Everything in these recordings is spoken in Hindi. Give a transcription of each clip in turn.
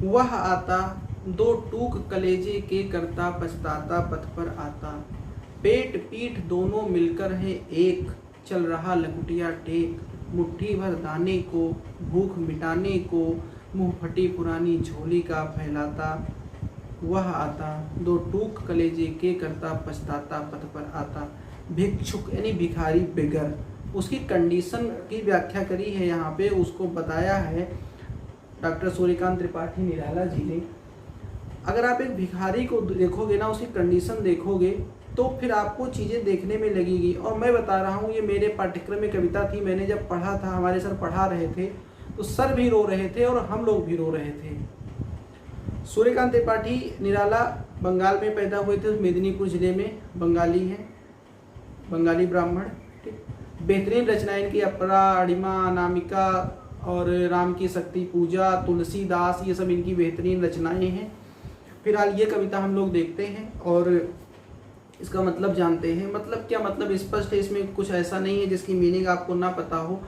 वह आता दो टूक कलेजे के करता पछताता पथ पर आता। पेट पीठ दोनों मिलकर है एक, चल रहा लकुटिया टेक। मुट्ठी भर दाने को भूख मिटाने को, मुंह फटी पुरानी झोली का फैलाता। वह आता दो टूक कलेजे के करता पछताता पथ पर आता। भिक्षुक यानी भिखारी, बेगर, उसकी कंडीशन की व्याख्या करी है यहाँ पे, उसको बताया है डॉक्टर सूर्यकांत त्रिपाठी निराला जी ने। अगर आप एक भिखारी को देखोगे ना, उसकी कंडीशन देखोगे तो फिर आपको चीज़ें देखने में लगेगी। और मैं बता रहा हूँ, ये मेरे पाठ्यक्रम में कविता थी, मैंने जब पढ़ा था, हमारे सर पढ़ा रहे थे तो सर भी रो रहे थे और हम लोग भी रो रहे थे। सूर्यकांत त्रिपाठी निराला बंगाल में पैदा हुए थे, मेदिनीपुर जिले में, बंगाली हैं, बंगाली ब्राह्मण। ठीक, बेहतरीन रचनाएं इनकी अपरा, अड़िमा, अनामिका और राम की शक्ति पूजा, तुलसीदास, ये सब इनकी बेहतरीन रचनाएं हैं। फिलहाल ये कविता हम लोग देखते हैं और इसका मतलब जानते हैं। मतलब क्या, मतलब स्पष्ट है, इसमें कुछ ऐसा नहीं है जिसकी मीनिंग आपको ना पता हो।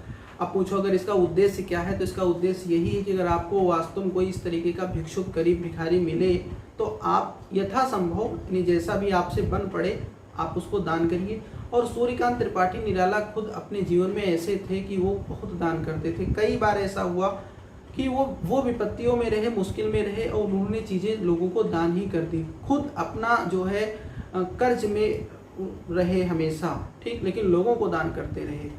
आप पूछो अगर इसका उद्देश्य क्या है, तो इसका उद्देश्य यही है कि अगर आपको वास्तव में कोई इस तरीके का भिक्षुक, गरीब भिखारी मिले तो आप यथासंभव यानी जैसा भी आपसे बन पड़े आप उसको दान करिए। और सूर्यकांत त्रिपाठी निराला खुद अपने जीवन में ऐसे थे कि वो बहुत दान करते थे। कई बार ऐसा हुआ कि वो विपत्तियों में रहे, मुश्किल में रहे और उन्होंने चीज़ें लोगों को दान ही कर दी। खुद अपना जो है कर्ज में रहे हमेशा, ठीक, लेकिन लोगों को दान करते रहे।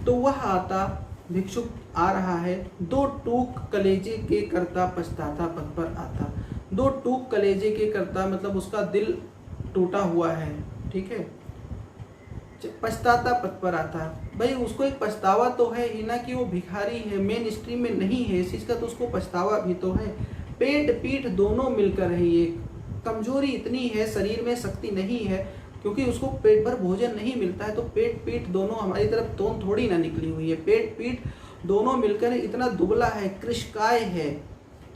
तो वह आता, भिक्षुक आ रहा है, दो टूक कलेजे के करता पछताता पथ पर आता। दो टूक कलेजे के करता मतलब उसका दिल टूटा हुआ है, ठीक है, पछताता पथ पर आता। भाई उसको एक पछतावा तो है ही ना कि वो भिखारी है, मेन स्ट्रीम में नहीं है इस चीज़ का, तो उसको पछतावा भी तो है। पेट पीठ दोनों मिलकर है, एक कमजोरी इतनी है, शरीर में शक्ति नहीं है क्योंकि उसको पेट भर भोजन नहीं मिलता है। तो पेट पीठ दोनों, हमारी तरफ तोन थोड़ी ना निकली हुई है, पेट पीठ दोनों मिलकर इतना दुबला है, कृशकाय है,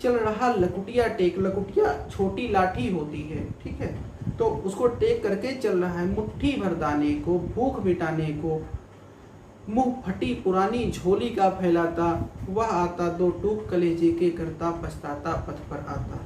चल रहा लकुटिया टेक। लकुटिया छोटी लाठी होती है, ठीक है, तो उसको टेक करके चल रहा है। मुट्ठी भर दाने को भूख मिटाने को, मुंह फटी पुरानी झोली का फैलाता। वह आता दो टूक कलेजे के करता पछताता पथ पर आता।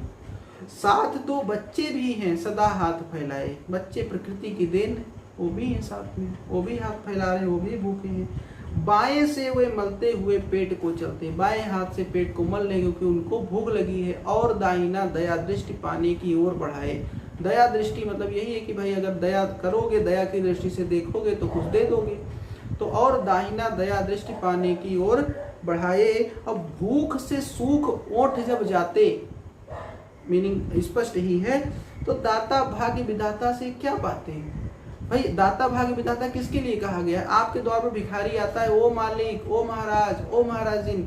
साथ दो बच्चे भी हैं सदा हाथ फैलाए। बच्चे प्रकृति की देन, वो भी हैं साथ में, वो भी हाथ फैला रहे, वो भी भूखे हैं। बाएं से वे मलते हुए पेट को चलते, बाएं हाथ से पेट को मल रहे क्योंकि उनको भूख लगी है। और दाहिना दया दृष्टि पाने की ओर बढ़ाए। दया दृष्टि मतलब यही है कि भाई अगर दया करोगे, दया की दृष्टि से देखोगे तो कुछ दे दोगे। तो और दाहिना दया दृष्टि पाने की ओर बढ़ाए। अब भूख से सूख ओठ जब जाते, मीनिंग स्पष्ट ही है। तो दाता भाग्य विधाता से क्या पाते हैं भाई? दाता भाग्य विधाता किसके लिए कहा गया है? आपके द्वार पर भिखारी आता है, ओ मालिक, ओ महाराज, ओ महाराजिन,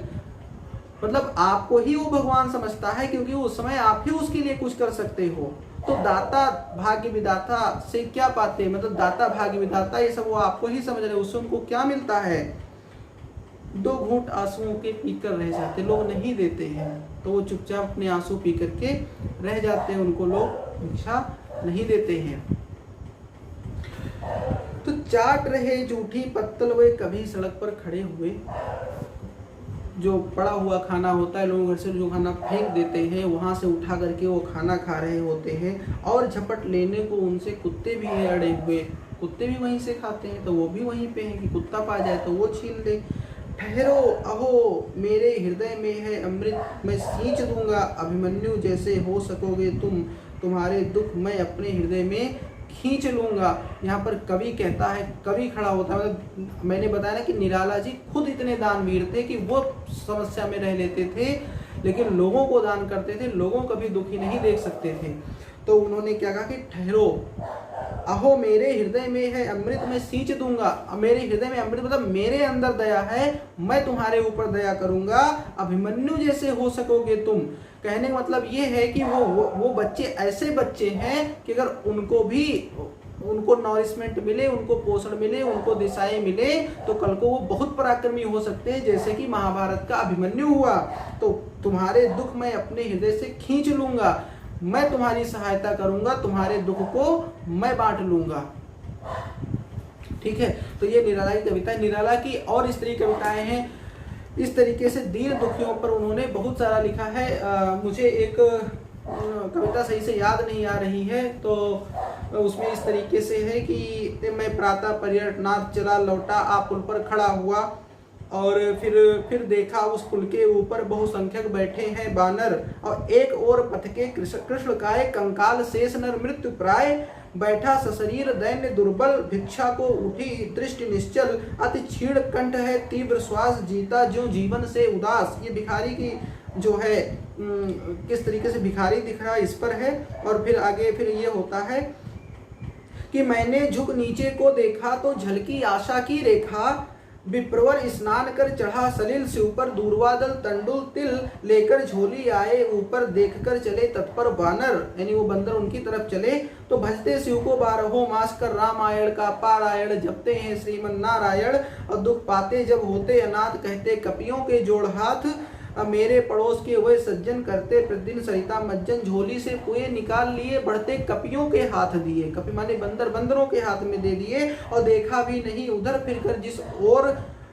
मतलब आपको ही वो भगवान समझता है क्योंकि उस समय आप ही उसके लिए कुछ कर सकते हो। तो दाता भाग्य विधाता से क्या पाते, मतलब दाता भाग्य विधाता ये सब वो आपको ही समझ रहे, उससे उनको क्या मिलता है? दो घूंट आंसुओं के पीकर रह जाते, लोग नहीं देते हैं तो वो चुपचाप अपने आंसू पी करके रह जाते हैं, उनको लोग भिक्षा नहीं देते हैं। तो चाट रहे जूठी पत्तल वे कभी सड़क पर खड़े हुए। जो पड़ा हुआ खाना होता है, लोग घर से जो खाना फेंक देते हैं वहाँ से उठा करके वो खाना खा रहे होते हैं। और झपट लेने को उनसे कुत्ते भी हैं अड़े हुए, कुत्ते भी वहीं से खाते हैं तो वो भी वहीं पे हैं कि कुत्ता पा जाए तो वो छीन ले। ठहरो अहो मेरे हृदय में है अमृत, मैं सींच दूंगा अभिमन्यु जैसे हो सकोगे तुम, तुम्हारे दुख मैं अपने हृदय में खींच लूंगा। यहाँ पर कवि कहता है, कवि खड़ा होता है, मतलब मैंने बताया ना कि निराला जी खुद इतने दानवीर थे कि वो समस्या में रह लेते थे लेकिन लोगों को दान करते थे, लोगों को भी दुखी नहीं देख सकते थे। तो उन्होंने क्या कहा कि ठहरो अहो मेरे हृदय में है अमृत मैं सींच दूंगा। मेरे हृदय में अमृत मतलब मेरे अंदर दया है, मैं तुम्हारे ऊपर दया करूंगा, अभिमन्यु जैसे हो सकोगे तुम। कहने का मतलब ये है कि वो बच्चे ऐसे बच्चे हैं कि अगर उनको नॉरिशमेंट मिले, उनको पोषण मिले, उनको दिशाएं मिले तो कल को वो बहुत पराक्रमी हो सकते हैं, जैसे कि महाभारत का अभिमन्यु हुआ। तो तुम्हारे दुख मैं अपने हृदय से खींच लूंगा, मैं तुम्हारी सहायता करूंगा, तुम्हारे दुख को मैं बांट लूंगा। ठीक है, तो ये निराला की कविता है। निराला की और स्त्री कविताएं हैं, इस तरीके से दीन दुखियों पर उन्होंने बहुत सारा लिखा है। मुझे एक कविता सही से याद नहीं आ रही है, तो उसमें इस तरीके से है कि मैं प्रातः पर्यटनार्थ चला लौटा, आप पुल पर खड़ा हुआ और फिर देखा उस पुल के ऊपर बहुसंख्यक बैठे हैं बानर, और एक और पथ के कृष्ण काय कंकाल शेष नर मृत्यु प्राय, बैठा सशरीर दैन्य दुर्बल, भिक्षा को उठी दृष्टि निश्चल, अति क्षीण कंठ है तीव्र श्वास, जीता ज्यों जीवन से उदास। ये भिखारी की जो है किस तरीके से भिखारी दिख रहा है इस पर है। और फिर आगे फिर ये होता है कि मैंने झुक नीचे को देखा तो झलकी आशा की रेखा, विप्रवर स्नान कर चढ़ा सलिल से ऊपर, दूरवादल तंडुल तिल लेकर झोली आए ऊपर, देखकर चले तत्पर बानर, यानी वो बंदर उनकी तरफ चले। तो भजते शिव को 12 मास कर रामायण का पारायण, जपते हैं श्रीमन नारायण, और दुख पाते जब होते अनाथ, कहते कपियों के जोड़ हाथ, मेरे पड़ोस के वह सज्जन करते प्रतिदिन सरिता मज्जन, झोली से कुएं निकाल लिए बढ़ते कपियों के हाथ दिए, कपि माने बंदर, बंदरों के हाथ में दे दिए, और देखा भी नहीं उधर फिरकर जिस ओर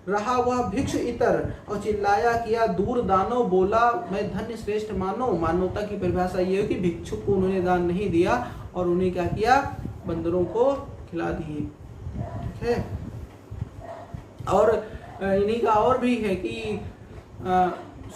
रहा वह भिक्ष इतर, और चिल्लाया किया दूर दानो, बोला मैं धन्य श्रेष्ठ मानो। मानवता की परिभाषा ये है कि भिक्षुक को उन्होंने दान नहीं दिया और उन्हें क्या किया, बंदरों को खिला दिए। ठीक है, और इन्हीं का और भी है कि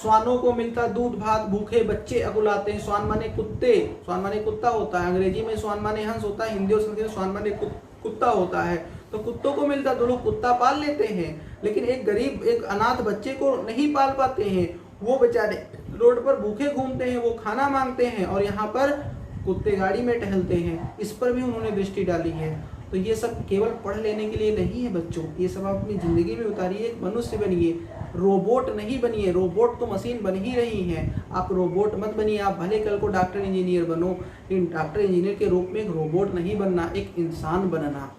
श्वानों को मिलता दूध भात, भूखे बच्चे अकुलाते हैं। श्वान माने कुत्ते, श्वान माने कुत्ता होता है, अंग्रेजी में श्वान माने हंस होता है, हिंदी और संस्कृत में श्वान माने कुत्ता होता है। तो कुत्तों को मिलता तो लोग कुत्ता पाल लेते हैं, लेकिन एक गरीब एक अनाथ बच्चे को नहीं पाल पाते हैं, वो बेचारे रोड पर भूखे घूमते हैं, वो खाना मांगते हैं, और यहाँ पर कुत्ते गाड़ी में टहलते हैं। इस पर भी उन्होंने दृष्टि डाली है। तो ये सब केवल पढ़ लेने के लिए नहीं है बच्चों, ये सब आप अपनी जिंदगी में उतारिए, एक मनुष्य बनिए, रोबोट नहीं बनिए। रोबोट तो मशीन बन ही रही हैं, आप रोबोट मत बनिए। आप भले कल को डॉक्टर इंजीनियर बनो, लेकिन डॉक्टर इंजीनियर के रूप में एक रोबोट नहीं बनना, एक इंसान बनना।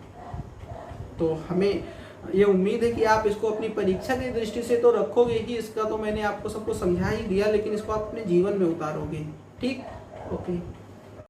तो हमें ये उम्मीद है कि आप इसको अपनी परीक्षा की दृष्टि से तो रखोगे ही, इसका तो मैंने आपको सबको समझा ही दिया, लेकिन इसको आप अपने जीवन में उतारोगे। ठीक, ओके।